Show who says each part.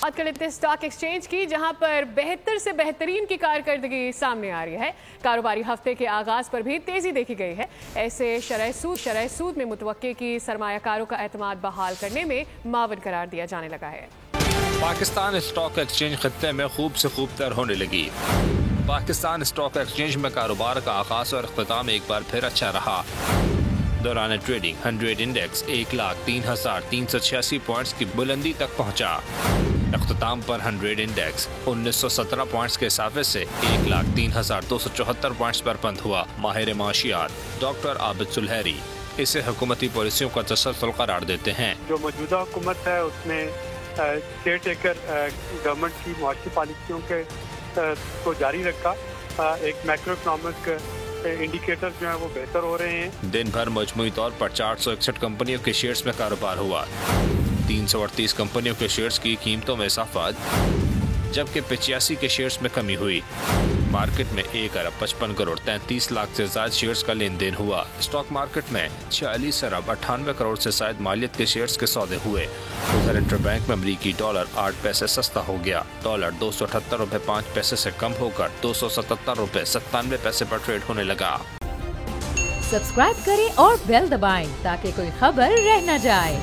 Speaker 1: بات کر لیتے ہیں اسٹاک ایکسچینج کی، جہاں پر بہتر سے بہترین کی کارکردگی سامنے آ رہی ہے۔ کاروباری ہفتے کے آغاز پر بھی تیزی دیکھی گئی ہے۔ ایسے شرح سود میں متوقع کی سرمایہ کاروں کا اعتماد بحال کرنے میں معاون قرار دیا جانے لگا ہے۔
Speaker 2: پاکستان اسٹاک ایکسچینج خطے میں خوب سے خوب تر ہونے لگی۔ پاکستان اسٹاک ایکسچینج میں کاروبار کا آغاز اور اختتام ایک بار پھر اچھا رہا۔ دوران ٹریڈنگ 100 انڈیکس 1,03,386 پوائنٹس کی بلندی تک پہنچا۔ اختتام پر 100 انڈیکس 1917 پوائنٹس کے اضافے سے 1,03,274 پوائنٹس پر بند ہوا۔ ماہر معاشیات ڈاکٹر عابد سلہری اسے حکومتی پالیسیوں کا تسلسل قرار دیتے ہیں۔
Speaker 3: جو موجودہ حکومت ہے اس نے کیئر ٹیکر گورنمنٹ کی معاشی پالیسیوں کے کو جاری رکھا۔ ایک میکرو اکنامک انڈیکیٹر جو ہیں وہ بہتر ہو رہے ہیں۔
Speaker 2: دن بھر مجموعی طور پر 461 کمپنیوں کے شیئرز میں کاروبار ہوا۔ 338 کمپنیوں کے شیئرز کی قیمتوں میں اضافہ، جبکہ 85 کے شیئرز میں کمی ہوئی۔ مارکیٹ میں 1,55,33,00,000 سے زائد شیئرز کا لین دین ہوا۔ اسٹاک مارکیٹ میں 46,98 کروڑ سے زائد مالیت کے شیئرز کے سودے ہوئے۔ ادھر انٹر بینک میں امریکی ڈالر 8 پیسے سستا ہو گیا۔ ڈالر 278 روپے 5 پیسے سے کم ہو کر 277 روپے 97 پیسے پر ٹریڈ ہونے لگا۔
Speaker 4: سبسکرائب کریں اور بیل دبائیں تاکہ کوئی خبر رہ نہ جائے۔